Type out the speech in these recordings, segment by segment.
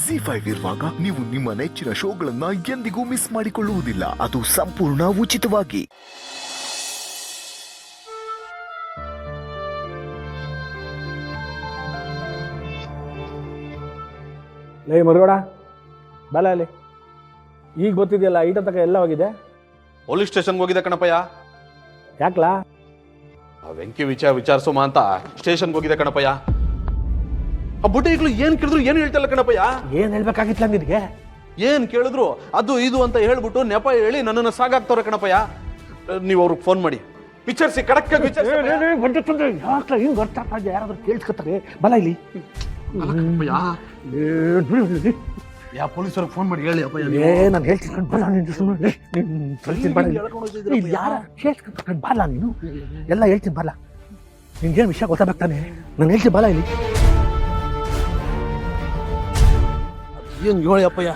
ZEE5 ಇರುವಾಗ ನೀವು ನಿಮ್ಮ ನೆಚ್ಚಿನ ಶೋಗಳನ್ನ ಎಂದಿಗೂ ಮಿಸ್ ಮಾಡಿಕೊಳ್ಳುವುದಿಲ್ಲ. ಅದು ಸಂಪೂರ್ಣ ಉಚಿತವಾಗಿ. ಲೇ ಮರುಗೋಡ ಬಲ ಅಲ್ಲಿ ಈಗ ಗೊತ್ತಿದೆಯಲ್ಲ ಈಟ ತಕ ಎಲ್ಲ ಹೋಗಿದೆ. ಪೊಲೀಸ್ ಸ್ಟೇಷನ್ಗೆ ಹೋಗಿದೆ ಕಣಪ್ಪಯ್ಯ. ಯಾಕ್ಲಾ? ಆ ವೆಂಕಿ ವಿಚಾರಿಸೋಮ ಅಂತ ಸ್ಟೇಷನ್ಗೆ ಹೋಗಿದೆ ಕಣಪ್ಪಯ್ಯ. ಆ ಬುಟ್ಟಿಗಳು ಏನ್ ಕೇಳಿದ್ರು ಏನು ಹೇಳ್ತಿಲ್ಲ ಕಣಪ್ಪಯ್ಯ. ಏನ್ ಹೇಳ್ಬೇಕಾಗಿತ್ಲ ನಿನಗೆ? ಏನ್ ಕೇಳಿದ್ರು ಅದು ಇದು ಅಂತ ಹೇಳ್ಬಿಟ್ಟು ನೆಪ ಹೇಳಿ ನನ್ನನ್ನು ಸಾಗಾಕ್ತವ್ರೆ ಕಣಪ್ಪಯ್ಯ. ನೀವು ಅವ್ರಿಗೆ ಫೋನ್ ಮಾಡಿ ವಿಚಾರಿಸಿ ಕಡಕ್ ಯಾಕ್ಲ ಹಿಂಗ್ ಬರ್ತಾ ಯಾರಾದ್ರೂ ಕೇಳಿಸ್ಕೊತಾರೆ. ಬಲ ಇಲ್ಲಿ ಯಾ ಪೊಲೀಸರಿಗೆ ಫೋನ್ ಮಾಡಿ ಹೇಳಿ ಅಪ್ಪ. ನಾನು ಹೇಳ್ತೀನಿ ಬಲ ನೀನು ಯಾರ ಕೇಳಿಸ್ಕೊತಾರೆ. ಬಲ ನೀನು ಎಲ್ಲ ಹೇಳ್ತೀನಿ ಬಲ. ನಿನ್ಗೇನು ವಿಷಯ ಗೊತ್ತಾಗ್ತಾನೆ. ನಾನು ಹೇಳ್ತೀನಿ ಬಲ ಇಲ್ಲಿ. ಏನ್ ಹೇಳಿ ಅಪ್ಪಯ್ಯ.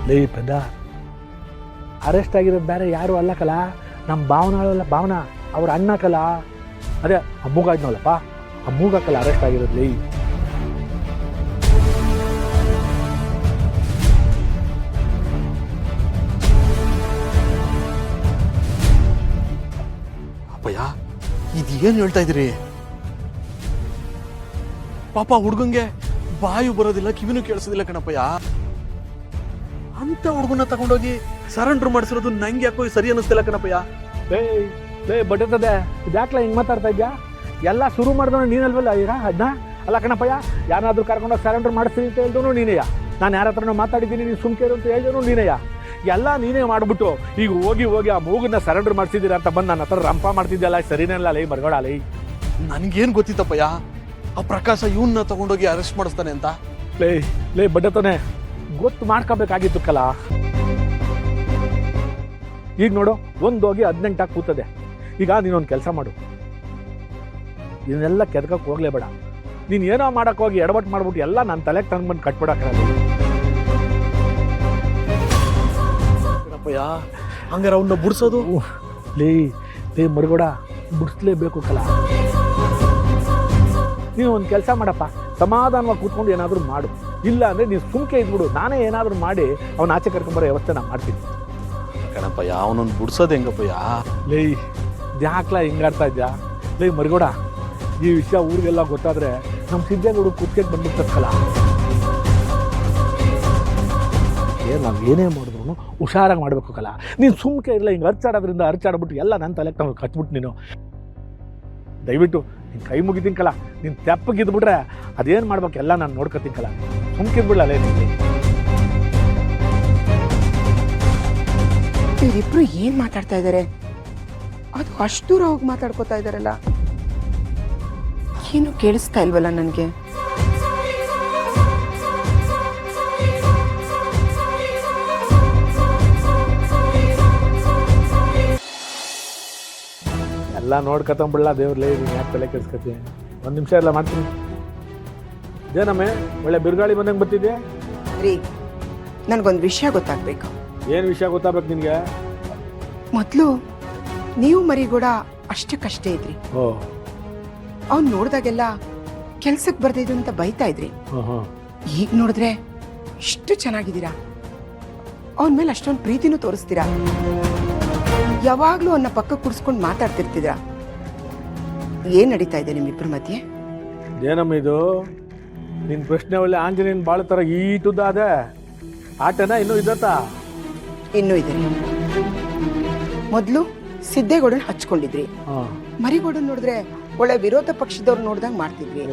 ಲೇ ಪದ ಅರೆಸ್ಟ್ ಆಗಿರೋದು ಬೇರೆ ಯಾರು ಅಲ್ಲಕಲ್ಲ, ನಮ್ಮ ಭಾವನಲ್ಲ ಭಾವನಾ ಅವ್ರ ಅಣ್ಣಕಲ್ಲ. ಅದೇ ಅಮ್ಮೂಗ ಇದ್ನಲ್ಲಪ್ಪ, ಅಮ್ಮೂಗಕ್ಕಲ್ಲ ಅರೆಸ್ಟ್ ಆಗಿರೋದು. ಲೇ ಅಪ್ಪಯ್ಯ ಇದು ಏನ್ ಹೇಳ್ತಾ ಇದ್ದೀರಿ? ಪಾಪ ಹುಡುಗಂಗೆ ಬಾಯು ಬರೋದಿಲ್ಲ, ಕಿವಿನೂ ಕೇಳಿಸೋದಿಲ್ಲ ಕಣಪ್ಪಯ್ಯ. ಅಂತ ಹುಡುಗನ ತಗೊಂಡೋಗಿ ಸರೆಂಡರ್ ಮಾಡಿಸಿರೋದು ನಂಗೆ ಯಾಕೋ ಸರಿ ಅನ್ನಿಸ್ತಿಲ್ಲ ಕಣಪ್ಪಯ್ಯ. ಲೇ ಬಟ್ಟದೆ ಇದ್ಯಾಕ್ಲ ಹಿಂಗೆ ಮಾತಾಡ್ತಾ ಇದ್ಯಾ? ಎಲ್ಲ ಶುರು ಮಾಡಿದವನು ನೀನಲ್ವಲ್ಲ ಅದನ್ನ ಅಲ್ಲ ಕಣಪ್ಪಯ್ಯ. ಯಾರಾದ್ರೂ ಕರ್ಕೊಂಡೋಗಿ ಸರೆಂಡರ್ ಮಾಡಿಸ್ತೀನಿ ಅಂತ ಹೇಳಿದವನು ನೀನೆಯ. ನಾನು ಯಾರ ಹತ್ರನೋ ಮಾತಾಡಿದ್ದೀನಿ, ನೀನು ಸುಮ್ಕೇರು ಅಂತ ಹೇಳಿದವನು ನೀನೆಯ. ಎಲ್ಲ ನೀನೇ ಮಾಡ್ಬಿಟ್ಟು ಈಗ ಹೋಗಿ ಹೋಗಿ ಆ ಮೂಗನ್ನ ಸರೆಂಡರ್ ಮಾಡಿಸಿದ್ದೀರಾ ಅಂತ ಬಂದು ನನ್ನ ಹತ್ರ ರಂಪ ಮಾಡ್ತಿದ್ದಲ್ಲ. ಸರಿನಲ್ಲ ಲೈ ಮರ್ಗೋಳ ಲೈ. ನನ್ಗೇನ್ ಗೊತ್ತಿತ್ತಪ್ಪಯ್ಯ ಆ ಪ್ರಕಾಶ ಇವನ್ನ ತಗೊಂಡೋಗಿ ಅರೆಸ್ಟ್ ಮಾಡಿಸ್ತಾನೆ ಅಂತ. ಲೇ ಬಡ್ಡತನೆ ಗೊತ್ತು ಮಾಡ್ಕೋಬೇಕಾಗಿತ್ತು ಕಲ. ಈಗ ನೋಡು ಒಂದೋಗಿ 18 ಕೂತದೆ. ಈಗ ನೀನೊಂದು ಕೆಲಸ ಮಾಡು, ಇದನ್ನೆಲ್ಲ ಕೆದಕಕ್ಕೆ ಹೋಗ್ಲೇಬೇಡ. ನೀನು ಏನೋ ಮಾಡಕ್ಕೆ ಹೋಗಿ ಎಡವಟ್ಟು ಮಾಡ್ಬಿಟ್ಟು ಎಲ್ಲ ನನ್ನ ತಲೆಗೆ ತಂದು ಬಂದು ಕಟ್ಬಿಡಕ್ಕಲ್ಲ. ಹಂಗಾರ ಅವನ್ನ ಬಿಡಿಸೋದು? ಲೇ ಮರುಗೋಡ ಬಿಡಿಸ್ಲೇಬೇಕು ಕಲ. ನೀನು ಒಂದು ಕೆಲಸ ಮಾಡಪ್ಪ, ಸಮಾಧಾನವಾಗಿ ಕೂತ್ಕೊಂಡು ಏನಾದರೂ ಮಾಡು. ಇಲ್ಲ ಅಂದರೆ ನೀನು ಸುಮ್ಕೆ ಇದ್ಬಿಡು. ನಾನೇ ಏನಾದರೂ ಮಾಡಿ ಅವನ ಆಚೆ ಕರ್ಕೊಂಬರೋ ವ್ಯವಸ್ಥೆ ನಾನು ಮಾಡ್ತೀನಿ ಕಣಪ್ಪಯ್ಯ. ಅವನೊಂದು ಬಿಡಿಸೋದು ಹೆಂಗಪ್ಪಯ್ಯ? ಲೇ ಯಾಕ್ಲ ಹಿಂಗಾಡ್ತಾ ಇದ್ಯಾ? ಲೇ ಮರುಗೋಡ ಈ ವಿಷಯ ಊರಿಗೆಲ್ಲ ಗೊತ್ತಾದರೆ ನಮ್ಮ ಸಿದ್ದೇಗೌಡ ಕುತ್ಕೆಗೆ ಬಂದ್ಬಿಡ್ತಕ್ಕಲ್ಲ. ನಾವು ಏನೇ ಮಾಡಿದ್ರು ಹುಷಾರಾಗಿ ಮಾಡಬೇಕು ಕಲ. ನೀನು ಸುಮ್ಕೆ ಇರಲ್ಲ, ಹಿಂಗೆ ಅರ್ಚಾಡೋದ್ರಿಂದ ಅರ್ಚಾಡ್ಬಿಟ್ಟು ಎಲ್ಲ ನನ್ನ ತಲೆಗೆ ನಾವು ಕಚ್ಬಿಟ್ಟು ನೀನು ದಯವಿಟ್ಟು ನೀನು ಕೈ ಮುಗಿತೀನಿ ಕಲ. ನೀನು ತೆಪ್ಪಗಿದ್ಬಿಟ್ರೆ ಅದೇನು ಮಾಡ್ಬೇಕು ಎಲ್ಲ ನಾನು ನೋಡ್ಕೊತೀನಿ ಕಲ. ಸುಮ್ಕಿದ್ಬಿಡಲ್ಲ ನಿಮಗೆ. ಇವರಿಬ್ರು ಏನ್ ಮಾತಾಡ್ತಾ ಇದ್ದಾರೆ? ಅದು ಅಷ್ಟು ದೂರ ಹೋಗಿ ಮಾತಾಡ್ಕೋತಾ ಇದ್ದಾರಲ್ಲ, ಏನು ಕೇಳಿಸ್ತಾ ಇಲ್ವಲ್ಲ ನನಗೆ. ಎಲ್ಲ ನೋಡ್ಕೊತಂಬಿಡಲ್ಲ ದೇವ್ರಲ್ಲೇ. ನೀನು ಯಾಕೆ ತಲೆ ಕೆಡ್ಸ್ಕೊತೀನಿ? ಒಂದು ನಿಮಿಷ ಎಲ್ಲ ಮಾಡ್ತೀನಿ. ಇದೇನಮ್ಮೆ ಒಳ್ಳೆ ಬಿರುಗಾಳಿ ಬಂದಂಗೆ ಬರ್ತಿದ್ಯಾ? ರೀ ನನಗೊಂದು ವಿಷಯ ಗೊತ್ತಾಗ್ಬೇಕು. ಏನು ವಿಷಯ ಗೊತ್ತಾಗ್ಬೇಕು ನಿನಗೆ? ಮೊದಲು ನೀವು ಮರಿಗೂಡ ಅಷ್ಟಕ್ಕಷ್ಟೇ ಇದ್ರಿ. ಅವ್ನು ನೋಡಿದಾಗೆಲ್ಲ ಕೆಲ್ಸಕ್ಕೆ ಬರ್ದಿದ್ದು ಅಂತ ಬೈತಾ ಇದ್ರಿ. ಈಗ ನೋಡಿದ್ರೆ ಇಷ್ಟು ಚೆನ್ನಾಗಿದ್ದೀರಾ. ಅವನ ಮೇಲೆ ಅಷ್ಟೊಂದು ಪ್ರೀತಿನೂ ತೋರಿಸ್ತೀರಾ. ಯಾವಾಗ್ಲೂ ಅವನ್ನ ಪಕ್ಕ ಕುಡಿಸ್ಕೊಂಡು ಮಾತಾಡ್ತಿರ್ತಿದ್ರಾ. ಏನ್ ನಡೀತಾ ಇದೆ ನಿಮ್ಮಿಬ್ರ ಮಧ್ಯೆ? ಏನಮ್ಮ ಇದು ನಿನ್ನ ಪ್ರಶ್ನೆ? ಒಳ್ಳೆ ಆಂಜನೇಯನ ಬಾಳ ಥರ ಈಟುದಾದ ಆಟನ ಇನ್ನೂ ಇದತ್ತ? ಇನ್ನೂ ಇದೆ. ಮೊದಲು ಸಿದ್ದೇಗೌಡನ ಹಚ್ಕೊಂಡಿದ್ರಿ. ಮರಿಗೌಡನ್ ನೋಡಿದ್ರೆ ಒಳ್ಳೆ ವಿರೋಧ ಪಕ್ಷದವ್ರು ನೋಡ್ದಂಗ್ ಮಾಡ್ತಿದ್ವಿ.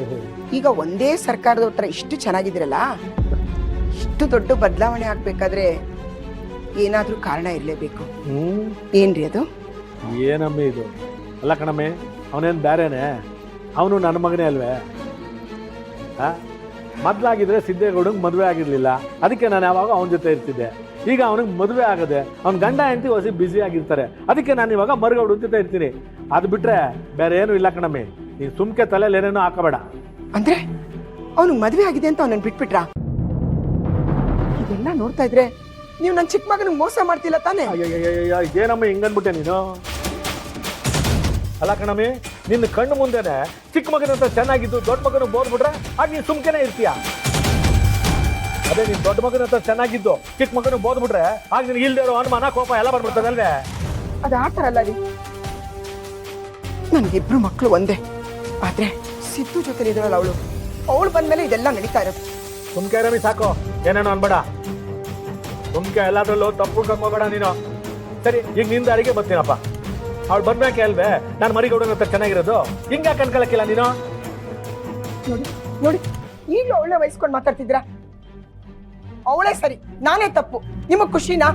ಈಗ ಒಂದೇ ಸರ್ಕಾರದ ಹತ್ರ ಇಷ್ಟು ಚೆನ್ನಾಗಿದ್ರಲ್ಲ, ಇಷ್ಟು ದೊಡ್ಡ ಬದಲಾವಣೆ ಆಗ್ಬೇಕಾದ್ರೆ ಏನಾದ್ರೂ ಕಾರಣ ಇರ್ಲೇಬೇಕು. ಏನ್ರಿ ಅದು? ಏನಮ್ಮ ಇದು? ಅಲ್ಲ ಕಣಮ್ಮೆ, ಅವನೇನು ಬೇರೆನೆ? ಅವನು ನನ್ನ ಮಗನೇ ಅಲ್ವೇ? ಮೊದಲಾಗಿದ್ರೆ ಸಿದ್ದೇಗೌಡಂಗೆ ಮದುವೆ ಆಗಿರ್ಲಿಲ್ಲ, ಅದಕ್ಕೆ ನಾನು ಯಾವಾಗ ಅವನ ಜೊತೆ ಇರ್ತಿದ್ದೆ. ಈಗ ಅವನಿಗೆ ಮದುವೆ ಆಗದೆ, ಅವ್ನ ಗಂಡ ಹೆಂಡತಿ ಹೊಸಿ ಬ್ಯುಸಿ ಆಗಿರ್ತಾರೆ, ಅದಕ್ಕೆ ನಾನು ಇವಾಗ ಮರುಗೌಡನ ಜೊತೆ ಇರ್ತೀನಿ. ಅದು ಬಿಟ್ರೆ ಬೇರೆ ಏನೂ ಇಲ್ಲ ಕಣಮ್ಮೆ. ನೀನು ಸುಮ್ಕೆ ತಲೆಯಲ್ಲಿ ಏನೇನೋ ಹಾಕಬೇಡ. ಅಂದ್ರೆ ಅವನಿಗೆ ಮದುವೆ ಆಗಿದೆ ಅಂತ ಅವನನ್ನು ಬಿಟ್ಬಿಟ್ರ? ಇದೆಲ್ಲ ನೋಡ್ತಾ ಇದ್ರೆ ನೀವು ನನ್ನ ಚಿಕ್ಕ ಮಗನಿಗೆ ಮೋಸ ಮಾಡ್ತಿಲ್ಲ ತಾನೇ? ಏನಮ್ಮ ಹಿಂಗನ್ಬಿಟ್ಟೆ ನೀನು? ಅಲ್ಲ ಕಣಮಿ, ನಿನ್ನ ಕಣ್ಣು ಮುಂದೆನೆ ಚಿಕ್ಕ ಮಗನ ಹತ್ರ ಚೆನ್ನಾಗಿದ್ದು ದೊಡ್ಡ ಮಗನ ಬೋದ್ಬಿಟ್ರೆ ಆಗ ನೀನು ಸುಮ್ಕೆನೆ ಇರ್ತೀಯ. ಅದೇ ನೀನು ದೊಡ್ಡ ಮಗನ ಹತ್ರ ಚೆನ್ನಾಗಿದ್ದು ಚಿಕ್ಕ ಮಗನ ಬೋದ್ಬಿಟ್ರೆ ಆಗ ನಿನ್ಗೆ ಇಲ್ದೇ ಇರೋ ಅನುಮಾನ ಕೋಪ ಎಲ್ಲ ಬಂದ್ಬಿಡ್ತದಲ್ವೇ? ಅದು ಆ ಥರ ಅಲ್ಲ ರೀ. ನನಗಿಬ್ರು ಮಕ್ಕಳು ಒಂದೇ, ಆದ್ರೆ ಸಿದ್ದು ಜೊತೆ ಇದ್ದಾಳಲ್ಲ ಅವಳು ಬಂದ್ಮೇಲೆ ಇದೆಲ್ಲ ನಡೀತಾ ಇರೋದು. ಸುಮ್ಕೆ ರಮಿ ಸಾಕು, ಏನೇನೋ ಅನ್ಬೇಡ. ಸುಮ್ಕೆ ಎಲ್ಲಾದ್ರಲ್ಲೂ ತಪ್ಪು ಕಮ್ಕೋಬೇಡ ನೀನು. ಸರಿ, ಈಗ ನಿಂದ ಅಡಿಗೆ ಬರ್ತೀನಪ್ಪ. ಅವಳು ಬಂದ್ಮ್ಯಾಕೆ ಅಲ್ವೇ ನಾನು ಮರಿಗೌಡನ ಹತ್ರ ಚೆನ್ನಾಗಿರೋದು. ಹಿಂಗೆ ಕಣ್ಕೊಳಕ್ಕಿಲ್ಲ ನೀನು? ನೋಡಿ ನೋಡಿ, ಈಗಲೂ ಅವಳೇ ವಹಿಸ್ಕೊಂಡು ಮಾತಾಡ್ತಿದ್ದೀರಾ. ಅವಳೇ ಸರಿ, ನಾನೇ ತಪ್ಪು. ನಿಮಗ್ ಖುಷಿನಾ?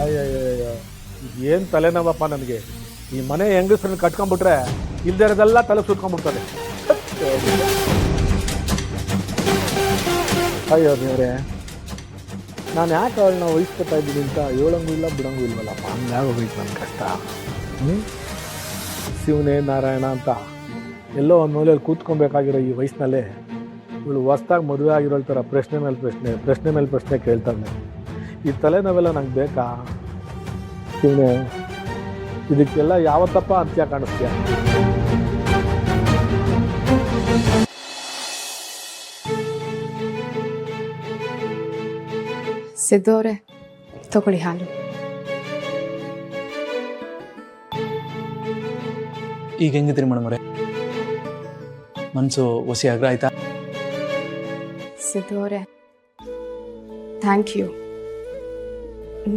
ಅಯ್ಯಯ್ಯೋ, ಏನ್ ತಲೆನೋವಪ್ಪ ನನಗೆ. ಈ ಮನೆ ಹೆಂಗಸ್ರನ್ನ ಕಟ್ಕೊಂಡ್ಬಿಟ್ರೆ ಇಲ್ದಿರೋದೆಲ್ಲ ತಲೆ ಸುತ್ಕೊಂಡ್ಬಿಡ್ತದೆ. ಅಯ್ಯೋ ದೇವ್ರೆ, ನಾನು ಯಾಕೆ ಅವಳನ್ನ ವಹಿಸ್ಕೊತಾ ಇದ್ದೀನಿ ಅಂತ ಹೇಳಂಗೂ ಇಲ್ಲ ಬಿಡಂಗೂ ಇಲ್ವಲ್ಲಪ್ಪ. ಹಂಗಾಗೋಗೈತೆ ನನ್ನ ಕಷ್ಟ. ಶಿವನೇ ನಾರಾಯಣ ಅಂತ ಎಲ್ಲೋ ಒಂದು ಮೂಲೆಯಲ್ಲಿ ಕೂತ್ಕೊಬೇಕಾಗಿರೋ ಈ ವಯಸ್ಸಿನಲ್ಲೇ ಇವಳು ಹೊಸ್ದಾಗಿ ಮದುವೆ ಆಗಿರೋ ಥರ ಪ್ರಶ್ನೆ ಮೇಲೆ ಪ್ರಶ್ನೆ ಕೇಳ್ತಾನೆ. ಈ ತಲೆನೋವೆಲ್ಲ ನಂಗೆ ಬೇಕಾ ಶಿವನೇ? ಇದಕ್ಕೆಲ್ಲ ಯಾವತ್ತಪ್ಪ ಅಂತ್ಯ ಕಾಣಿಸ್ತೀಯ? ಸಿದ್ದು ಅವರೇ, ತಗೊಳ್ಳಿ ಹಾಲು. ಈಗ ಹೆಂಗಿದ್ರಿ ಮೇಡಮ್ರೆ? ಮನ್ಸು ಹೊಸಿ ಆಗ್ರ ಆಯ್ತಾ? ಸಿದ್ದು ಅವರೇ, ಥ್ಯಾಂಕ್ ಯು.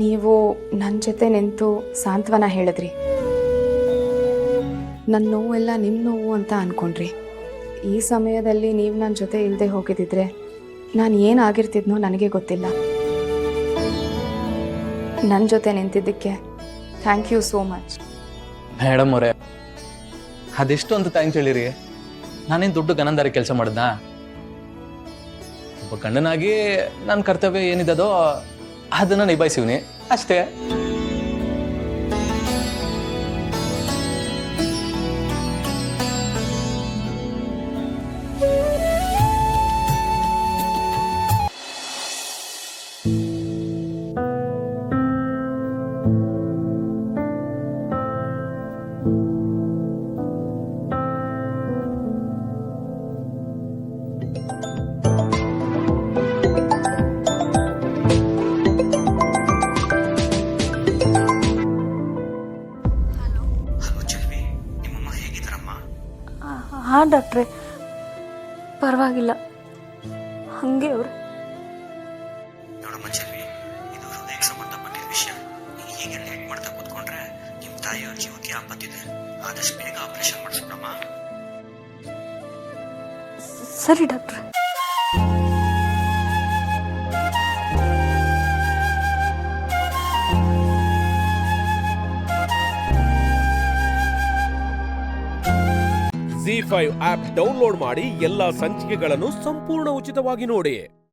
ನೀವು ನನ್ನ ಜೊತೆ ನಿಂತು ಸಾಂತ್ವನ ಹೇಳಿದ್ರಿ. ನನ್ನ ನೋವೆಲ್ಲ ನಿಮ್ಮ ನೋವು ಅಂತ ಅಂದ್ಕೊಂಡ್ರಿ. ಈ ಸಮಯದಲ್ಲಿ ನೀವು ನನ್ನ ಜೊತೆ ಇಲ್ಲದೆ ಹೋಗಿದ್ದಿದ್ರೆ ನಾನು ಏನಾಗಿರ್ತಿದ್ನೋ ನನಗೆ ಗೊತ್ತಿಲ್ಲ. ನನ್ನ ಜೊತೆ ನಿಂತಿದ್ದಕ್ಕೆ thank you so much. Madam ಅವರೇ, ಅದೆಷ್ಟು ಅಂತ ಥ್ಯಾಂಕ್ಸ್ ಹೇಳಿರಿ. ನಾನೇನು ದೊಡ್ಡ ಗನಂದಾರಿ ಕೆಲಸ ಮಾಡಿದ್ನಾ? ಒಬ್ಬ ಗಂಡನಾಗಿ ನನ್ನ ಕರ್ತವ್ಯ ಏನಿದ್ದದೋ ಅದನ್ನು ನಿಭಾಯಿಸಿವ್ನಿ ಅಷ್ಟೇ. ಹಾಂ ಡಾಕ್ಟ್ರೆ, ಪರವಾಗಿಲ್ಲ. ಹಂಗೆ ಅವ್ರು ನೋಡಮ್ಮ ಚೆಲ್ವಿ, ಇದು ಹೃದಯಕ್ಕೆ ಸಂಬಂಧಪಟ್ಟಿದ ವಿಷಯ. ನೀನು ಹೀಗೆ ಲೇಟ್ ಮಾಡ್ತಾ ಕೂತ್ಕೊಂಡ್ರೆ ನಿಮ್ಮ ತಾಯಿಯವ್ರ ಜೀವಕ್ಕೆ ಆಪತ್ತಿದೆ. ಆದಷ್ಟು ಬೇಗ ಆಪರೇಷನ್ ಮಾಡಿಸ್ಬಿಡಮ್ಮ. ಸರಿ ಡಾಕ್ಟ್ರೆ. ZEE5 ಆಪ್ ಡೌನ್ಲೋಡ್ ಮಾಡಿ ಎಲ್ಲಾ ಸಂಚಿಕೆಗಳನ್ನು ಸಂಪೂರ್ಣ ಉಚಿತವಾಗಿ ನೋಡಿ.